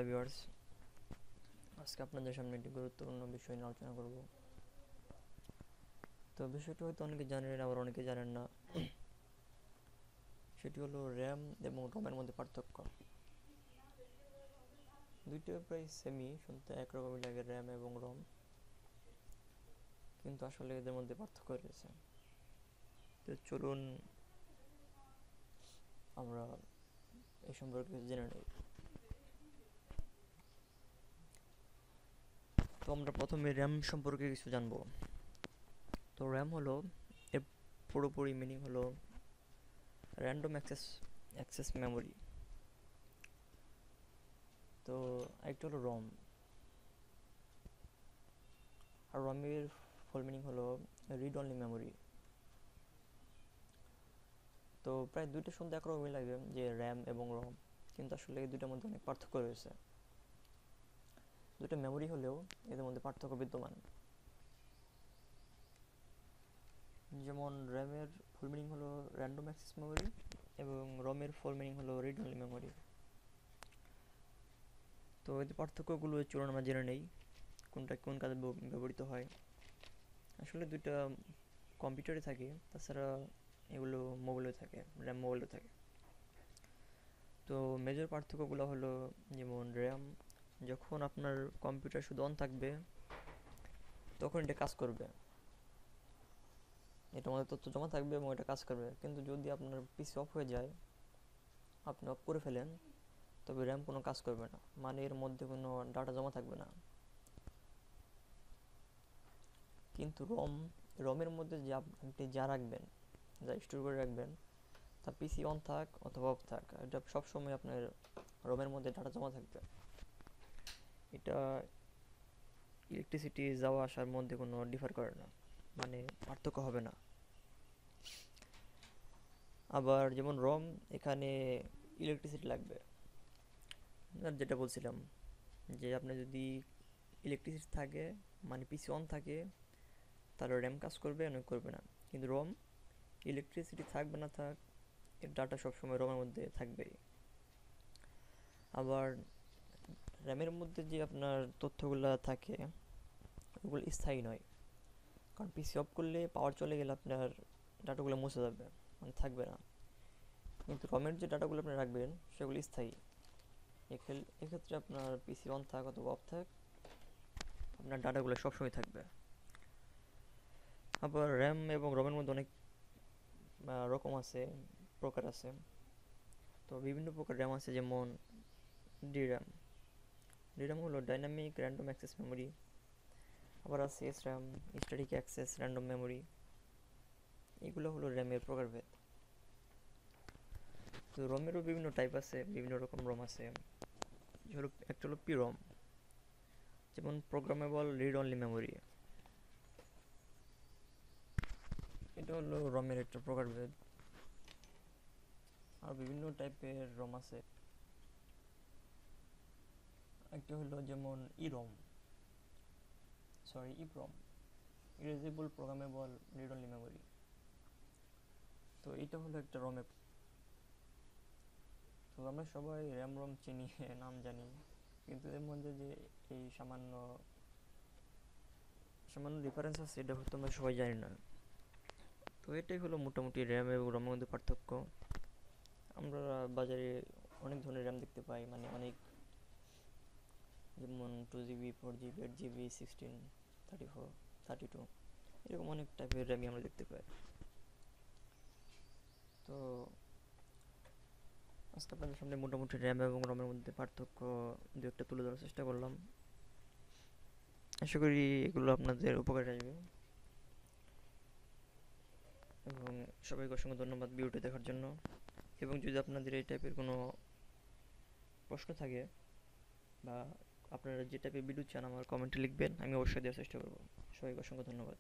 Viewers, আজকে আপনাদের সামনে একটি গুরুত্বপূর্ণ বিষয় নিয়ে আলোচনা করব। তো বিষয়টি হয়তো অনেকে জানেন, আবার অনেকে জানেন না। সেটি হলো র্যাম এবং রমের মধ্যে পার্থক্য। দুইটা প্রায় সেমই, শুনতে একরকমই লাগে র্যাম এবং রম, কিন্তু আসলে এদের মধ্যে পার্থক্য রয়েছে। তো চলুন আমরা এই সম্পর্কে জেনে নিই। তো আমরা প্রথমে র্যাম সম্পর্কে কিছু জানবো। তো র্যাম হলো, এর পুরোপুরি মিনিং হলো র্যান্ডম অ্যাক্সেস মেমোরি। তো একটা হলো রম, আর রমের ফুল মিনিং হলো রিড অনলি মেমোরি। তো প্রায় দুইটা শুনতে একরকমই লাগে যে র্যাম এবং রম, কিন্তু আসলে এই দুইটার মধ্যে অনেক পার্থক্য রয়েছে। দুটো মেমোরি হলেও এদের মধ্যে পার্থক্য বিদ্যমান। যেমন র্যামের ফুল মিনিং হলো র্যান্ডম অ্যাক্সেস মেমোরি এবং রমের ফুল মিনিং হলো রিড অনলি মেমোরি। তো এদের পার্থক্যগুলো চলুন আমরা জেনে নেই, কোনটা কোন কাজে ব্যবহৃত হয়। আসলে দুইটা কম্পিউটারে থাকে, তাছাড়া এগুলো মোবাইলেও থাকে, র্যাম মোবাইলেও থাকে। তো মেজর পার্থক্যগুলো হলো, যেমন র্যাম যখন আপনার কম্পিউটার শুধু অন থাকবে তখন এটা কাজ করবে, এটার মধ্যে তথ্য জমা থাকবে এবং এটা কাজ করবে। কিন্তু যদি আপনার পিসি অফ হয়ে যায়, আপনি অফ করে ফেলেন, তবে র্যাম কোনো কাজ করবে না, মানে এর মধ্যে কোনো ডাটা জমা থাকবে না। কিন্তু রমের মধ্যে যে আপনি যা রাখবেন, যা স্টোর করে রাখবেন, তা পিসি অন থাক অথবা অফ থাক, এটা সবসময় আপনার রমের মধ্যে ডাটা জমা থাকবে। এটা ইলেকট্রিসিটি যাওয়া আসার মধ্যে কোনো ডিফার করে না, মানে পার্থক্য হবে না। আবার যেমন রম, এখানে ইলেকট্রিসিটি লাগবে। আর যেটা বলছিলাম, যে আপনার যদি ইলেকট্রিসিটি থাকে, মানে পিসি অন থাকে, তাহলে র্যাম কাজ করবে, অনেক করবে না। কিন্তু রম, ইলেকট্রিসিটি থাকবে না থাক, এর ডাটা সবসময় রমের মধ্যে থাকবেই। আবার র্যামের মধ্যে যে আপনার তথ্যগুলো থাকে, ওগুলো স্থায়ী নয়, কারণ পিসি অফ করলে, পাওয়ার চলে গেলে আপনার ডাটাগুলো মুছে যাবে, মানে থাকবে না। কিন্তু রমের যে ডাটাগুলো আপনি রাখবেন সেগুলো স্থায়ী। এক্ষেত্রে আপনার পিসি অন থাক অথবা অফ থাক, আপনার ডাটাগুলো সবসময় থাকবে। আবার র্যাম এবং রমের মধ্যে অনেক রকম আছে, প্রকার আছে। তো বিভিন্ন প্রকার র্যাম আছে, যেমন ডির্যাম। ডির্যাম হলো ডাইনামিক র্যান্ডম অ্যাক্সেস মেমোরি। আবার আছে এসর্যাম, স্ট্যাটিক অ্যাক্সেস র্যান্ডম মেমোরি। এগুলো হলো র্যামের প্রকারভেদ। তো রমেরও বিভিন্ন টাইপ আছে, বিভিন্ন রকম রম আছে। একটা হলো পিরম, যেমন প্রোগ্রামেবল রিড অনলি মেমোরি। এটা হলো রমের একটা প্রকারভেদ। আর বিভিন্ন টাইপের রম আছে। একটা হলো যেমন EPROM, erasable programmable read only memory. তো এটা হলো একটা রমের। তো আমরা সবাই র্যাম রম চিনি, নাম জানি, কিন্তু এর মধ্যে যে এই সামান্য সামান্য ডিফারেন্স আছে, এটা হয়তো আমরা সবাই জানি না। তো এটাই হলো মোটামুটি র্যাম এবং রমের মধ্যে পার্থক্য। আমরা বাজারে অনেক ধরনের র্যাম দেখতে পাই, মানে অনেক, যেমন 2 GB, 4 GB, 8 GB, 16, 34, 32, এরকম অনেক টাইপের র্যামই আমরা দেখতে পাই। তো আজকে আপনাদের সামনে মোটামুটি র্যাম এবং রমের মধ্যে পার্থক্য দু একটা তুলে ধরার চেষ্টা করলাম। আশা করি এগুলো আপনাদের উপকারে আসবে, এবং সবাইকে অসংখ্য ধন্যবাদ ভিডিওটি দেখার জন্য। এবং যদি আপনাদের এই টাইপের কোনো প্রশ্ন থাকে, বা আপনারা যে টাইপের ভিডিও চান, আমার কমেন্টে লিখবেন, আমি অবশ্যই দেওয়ার চেষ্টা করব। সবাইকে অসংখ্য ধন্যবাদ।